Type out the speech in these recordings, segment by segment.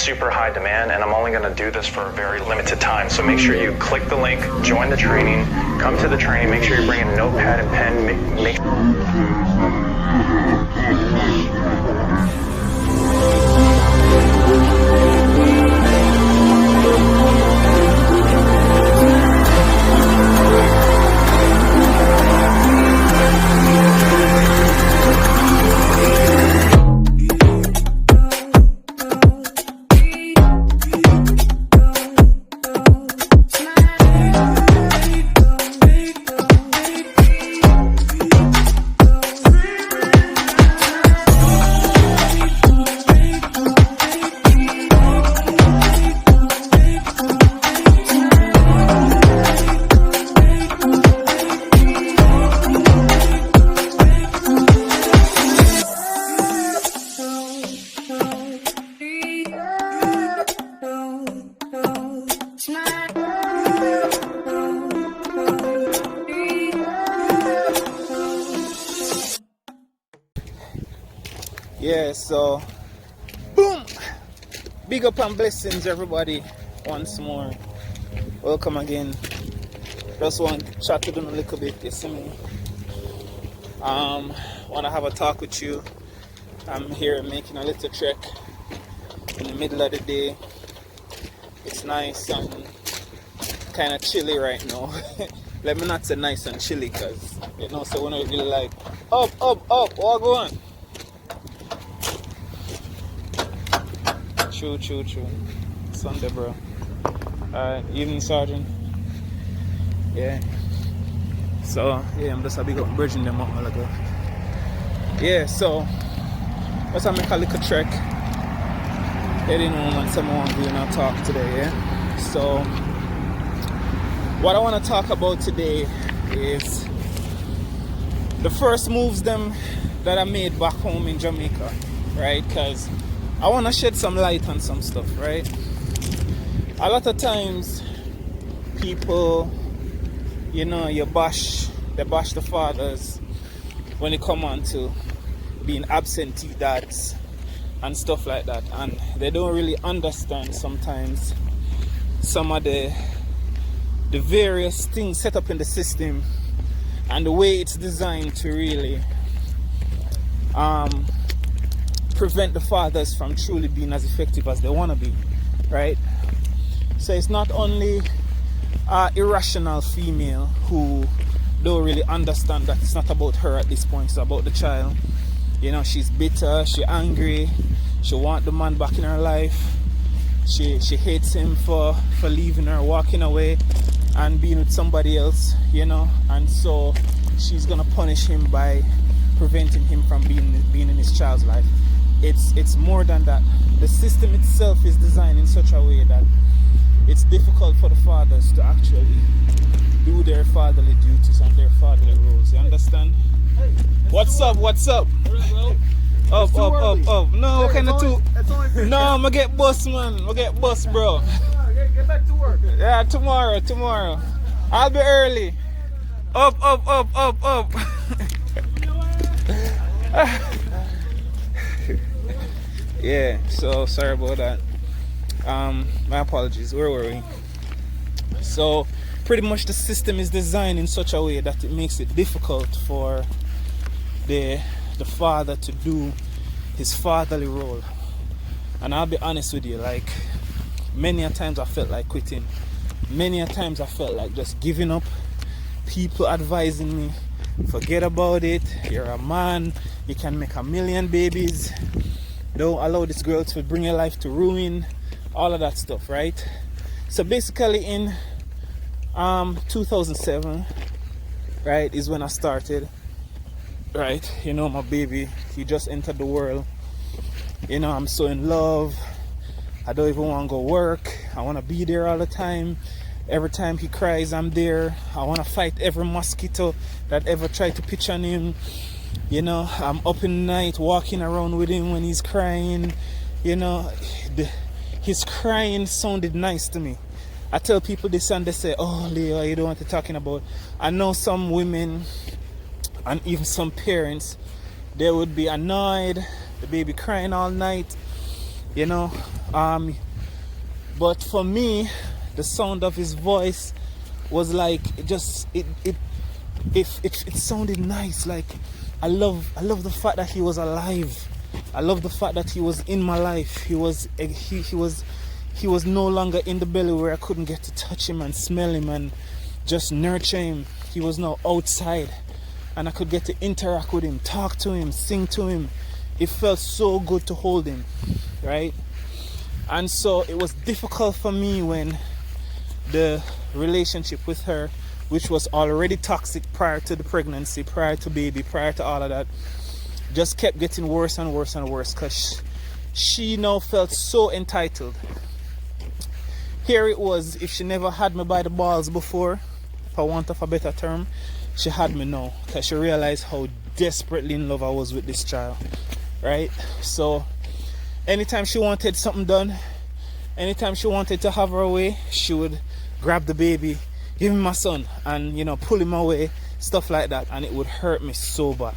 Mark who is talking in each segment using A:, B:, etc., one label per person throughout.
A: super high demand, and I'm only going to do this for a very limited time. So make sure you click the link, join the training, come to the training, make sure you bring a notepad and pen, make
B: Yeah, so boom, big up and blessings everybody once more. Welcome again. Just want to chat to them a little bit, you see me. Want to have a talk with you. I'm here making a little trek in the middle of the day. It's nice and kind of chilly right now. Let me not say nice and chilly, because you know, so when I really like up, what go on? True. Sunday, bro. Alright, evening, Sergeant. Yeah. So, yeah, I'm just a big up bridging them up a while ago. Yeah, so, let's make a little trek. Heading home and someone doing our talk today, yeah? So, what I want to talk about today is the first moves them that I made back home in Jamaica, right? Because I want to shed some light on some stuff, right? A lot of times, people, you know, they bash the fathers when it come on to being absentee dads and stuff like that, and they don't really understand sometimes some of the various things set up in the system and the way it's designed to really prevent the fathers from truly being as effective as they want to be, right? So it's not only irrational female who don't really understand that it's not about her at this point, it's about the child. You know, she's bitter, she's angry, she wants the man back in her life, she hates him for leaving her, walking away and being with somebody else, you know, and so she's gonna punish him by preventing him from being in his child's life. It's more than that. The system itself is designed in such a way that it's difficult for the fathers to actually do their fatherly duties and their fatherly roles. You understand?
C: Hey,
B: What's up? Up. No, kind of too. No, I'ma get bus, man. I'ma get bus, bro.
C: Get back to work.
B: Yeah, tomorrow. I'll be early. Up. Yeah, so sorry about that. My apologies. Where were we? So pretty much the system is designed in such a way that it makes it difficult for the father to do his fatherly role. And I'll be honest with you, like, many a times I felt like quitting. Many a times I felt like just giving up. People advising me, forget about it, you're a man, you can make 1 million babies, don't allow this girl to bring your life to ruin, all of that stuff, right? So basically in 2007, right, is when I started, right? You know, my baby, he just entered the world. You know, I'm so in love. I don't even want to go work. I want to be there all the time. Every time he cries, I'm there. I want to fight every mosquito that ever tried to pitch on him. You know, I'm up in the night walking around with him when he's crying. You know, his crying sounded nice to me. I tell people this and they say, oh, Leo, you don't know what you're talking about. I know some women and even some parents, they would be annoyed, the baby crying all night, you know, But for me, the sound of his voice was like it sounded nice. Like I love the fact that he was alive. I love the fact that he was in my life. He was no longer in the belly where I couldn't get to touch him and smell him and just nurture him. He was now outside and I could get to interact with him, talk to him, sing to him. It felt so good to hold him, right? And so it was difficult for me when the relationship with her, which was already toxic prior to the pregnancy, prior to baby, prior to all of that, just kept getting worse and worse and worse because she now felt so entitled. Here it was, if she never had me by the balls before, for want of a better term, she had me now because she realized how desperately in love I was with this child, right? So anytime she wanted something done, anytime she wanted to have her way, she would grab the baby, give me my son, and pull him away, stuff like that, and it would hurt me so bad.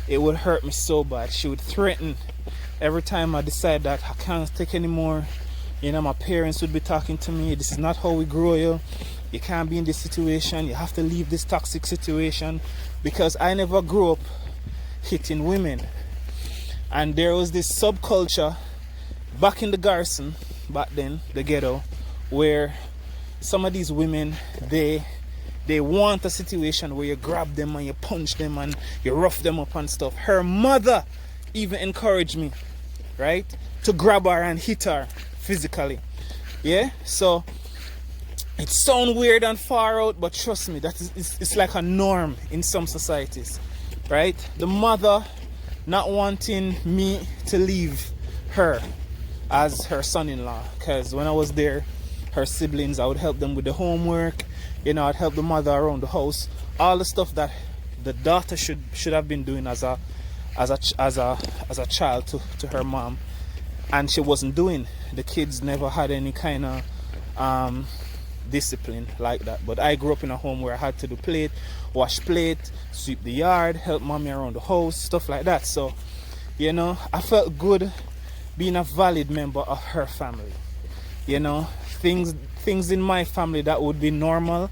B: It would hurt me so bad. She would threaten every time I decide that I can't take anymore. My parents would be talking to me, this is not how we grow you. You can't be in this situation. You have to leave this toxic situation, because I never grew up hitting women. And there was this subculture back in the garrison, back then, the ghetto, where some of these women, they want a situation where you grab them and you punch them and you rough them up and stuff. Her mother even encouraged me, right, to grab her and hit her physically. Yeah, so it sounds weird and far out, but trust me, it's like a norm in some societies, right? The mother not wanting me to leave her as her son-in-law, because when I was there, her siblings, I would help them with the homework, I'd help the mother around the house, all the stuff that the daughter should have been doing as a child to her mom, and she wasn't doing. The kids never had any kind of discipline like that. But I grew up in a home where I had to do wash plate, sweep the yard, help mommy around the house, stuff like that. So I felt good being a valid member of her family. Things in my family that would be normal,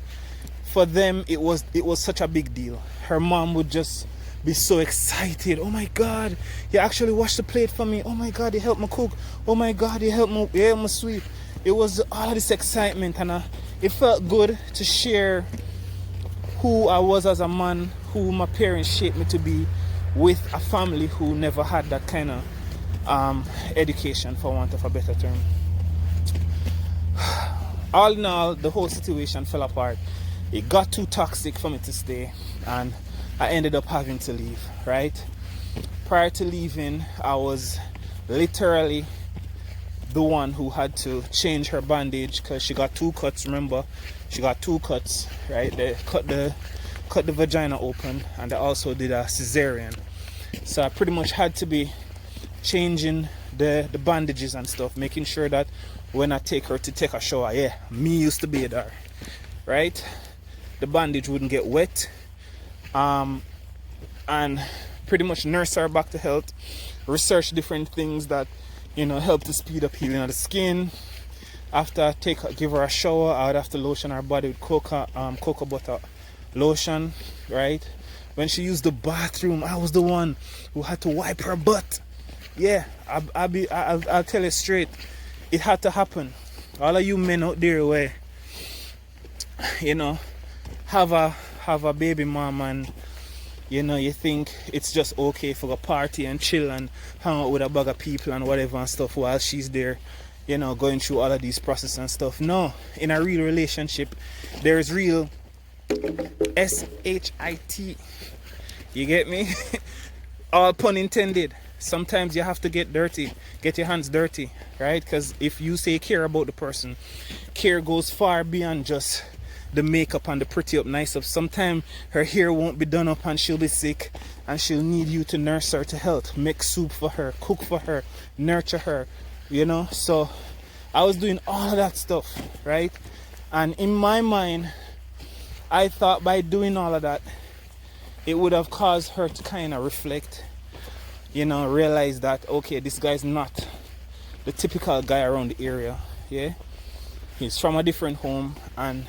B: for them it was such a big deal. Her mom would just be so excited. Oh my God, you actually washed the plate for me. Oh my God, you helped me cook. Oh my God, you helped me sweep. It was all of this excitement, and it felt good to share who I was as a man, who my parents shaped me to be, with a family who never had that kind of education, for want of a better term. All in all, the whole situation fell apart. It got too toxic for me to stay, and I ended up having to leave, right? Prior to leaving, I was literally the one who had to change her bandage, because she got 2 cuts. Remember, she got 2 cuts, right? They cut the vagina open, and they also did a cesarean. So I pretty much had to be changing the bandages and stuff, making sure that when I take her to take a shower, me used to bathe her, right? The bandage wouldn't get wet, and pretty much nurse her back to health, research different things that help to speed up healing of the skin. After I give her a shower, I would have to lotion her body with cocoa butter lotion, right? When she used the bathroom, I was the one who had to wipe her butt. Yeah, I'll tell you straight, it had to happen. All of you men out there where have a baby mom, and you think it's just okay for a party and chill and hang out with a bag of people and whatever and stuff while she's there, going through all of these processes and stuff. No, in a real relationship, there is real SHIT. You get me? All pun intended. Sometimes you have to get dirty, get your hands dirty, right? Because if you say care about the person, care goes far beyond just the makeup and the pretty up, nice up. Sometimes her hair won't be done up and she'll be sick, and she'll need you to nurse her to health, make soup for her, cook for her, nurture her, So I was doing all of that stuff, right? And in my mind, I thought by doing all of that, it would have caused her to kind of reflect, realize that, okay, this guy's not the typical guy around the area. Yeah, he's from a different home, and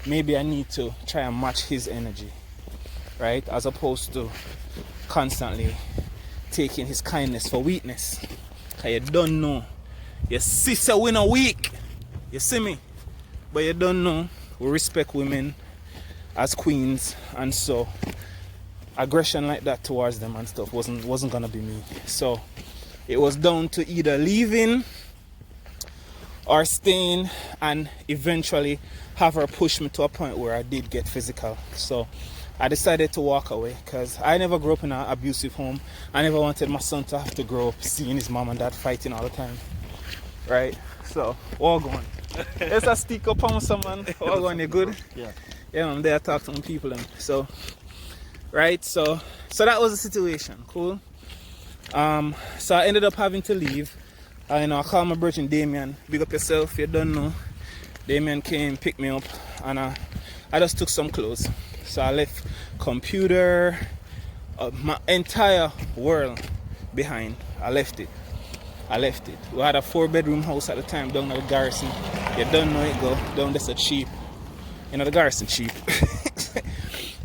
B: maybe I need to try and match his energy, right? As opposed to constantly taking his kindness for weakness. Cause you don't know. Your sister win a week. You see me? But you don't know. We respect women as queens, and so aggression like that towards them and stuff wasn't gonna be me. So it was down to either leaving or staying, and eventually have her push me to a point where I did get physical. So I decided to walk away because I never grew up in an abusive home. I never wanted my son to have to grow up seeing his mom and dad fighting all the time. Right? So, all going. Let's a stick up on someone. All going, you good?
C: Yeah.
B: Yeah, I'm there to talk to some people. So, right? So that was the situation. Cool. So I ended up having to leave. I called my brother Damien. Big up yourself, you don't know. Damien came, picked me up, and I just took some clothes. So I left computer, my entire world behind. I left it. We had a 4-bedroom house at the time down at the Garrison. You don't know it, go down there so cheap. The Garrison cheap.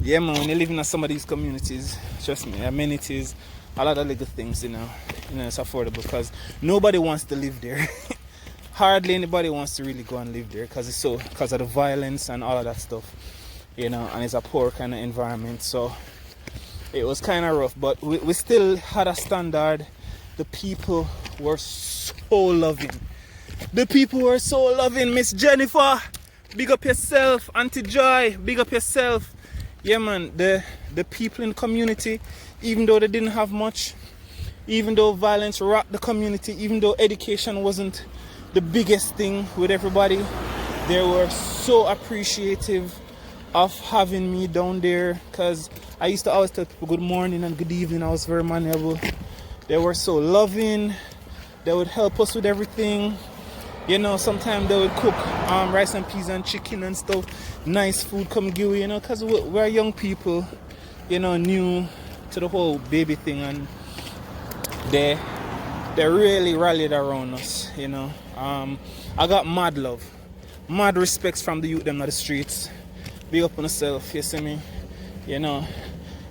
B: Yeah, man, when you live in some of these communities, trust me, amenities, a lot of little things, it's affordable because nobody wants to live there. Hardly anybody wants to really go and live there because of the violence and all of that stuff, and it's a poor kind of environment. So it was kind of rough, but we still had a standard. The people were so loving. Miss Jennifer, big up yourself. Auntie Joy, big up yourself. Yeah, man, the people in the community, even though they didn't have much, even though violence rocked the community, even though education wasn't the biggest thing with everybody, they were so appreciative of having me down there, because I used to always tell people good morning and good evening. I was very mannerable. They were so loving. They would help us with everything. Sometimes they would cook rice and peas and chicken and stuff. Nice food come give you, because we're young people, new to the whole baby thing, and they really rallied around us, I got mad love, mad respects from the youth them on the streets. Big up on yourself, you see me?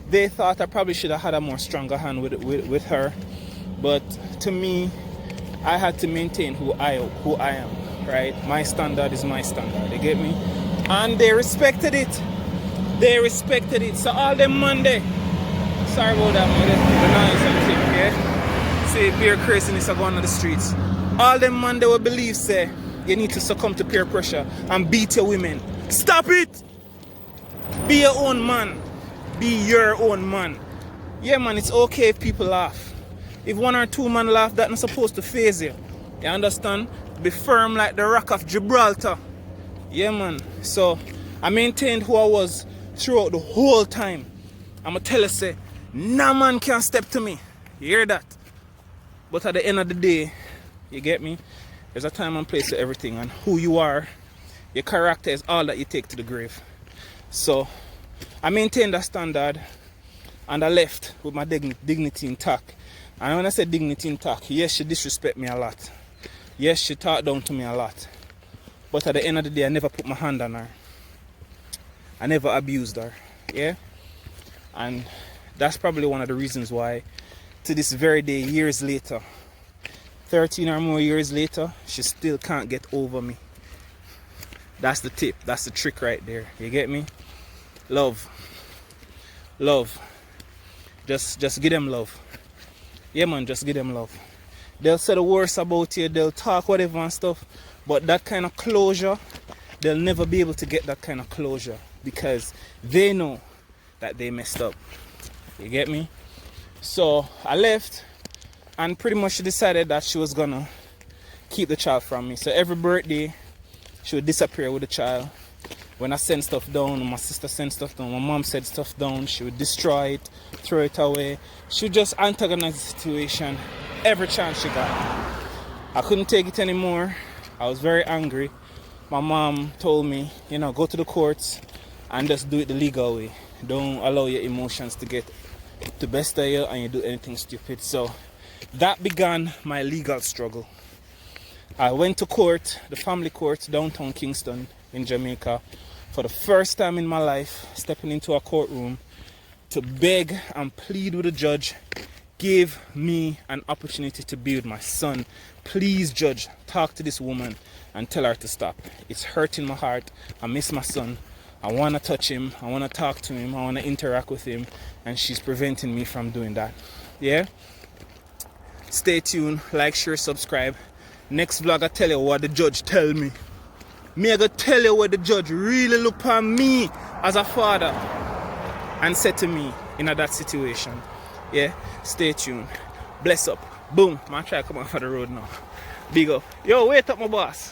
B: They thought I probably should have had a more stronger hand with her, but to me, I had to maintain who I am, right? My standard is my standard, you get me? And they respected it. So all them Monday, sorry about that, man, the noise and thing, yeah? Say beer craziness are going on the streets. All them Monday will believe, say, you need to succumb to peer pressure and beat your women. Stop it! Be your own man. Be your own man. Yeah, man, it's okay if people laugh. If 1 or 2 men laugh, that's not supposed to faze you. You understand? Be firm like the rock of Gibraltar. Yeah, man. So I maintained who I was throughout the whole time. I'ma tell you, say, no man can step to me. You hear that? But at the end of the day, you get me? There's a time and place for everything, and who you are, your character is all that you take to the grave. So I maintained that standard, and I left with my dignity intact. And when I say dignity intact, yes, she disrespect me a lot. Yes, she talked down to me a lot. But at the end of the day, I never put my hand on her. I never abused her. Yeah? And that's probably one of the reasons why, to this very day, years later, 13 or more years later, she still can't get over me. That's the tip. That's the trick right there. You get me? Love. Just give them love. Yeah, man, just give them love. They'll say the worst about you, they'll talk whatever and stuff, but that kind of closure, they'll never be able to get that kind of closure because they know that they messed up. You get me? So I left, and pretty much she decided that she was gonna keep the child from me. So every birthday, she would disappear with the child. When I send stuff down, my sister sent stuff down, my mom said stuff down, she would destroy it, throw it away. She would just antagonize the situation every chance she got. I couldn't take it anymore. I was very angry. My mom told me, go to the courts and just do it the legal way. Don't allow your emotions to get the best of you and you do anything stupid. So that began my legal struggle. I went to court, the family court, downtown Kingston in Jamaica, for the first time in my life, stepping into a courtroom to beg and plead with the judge, give me an opportunity to be with my son. Please, judge, talk to this woman and tell her to stop. It's hurting my heart. I miss my son. I want to touch him. I want to talk to him. I want to interact with him. And she's preventing me from doing that. Yeah? Stay tuned. Like, share, subscribe. Next vlog, I tell you what the judge tell me. Me I go tell you what the judge really look upon me as a father and said to me in that situation. Yeah? Stay tuned. Bless up. Boom. I'm try to come off of the road now. Big up. Yo, wait up, my boss.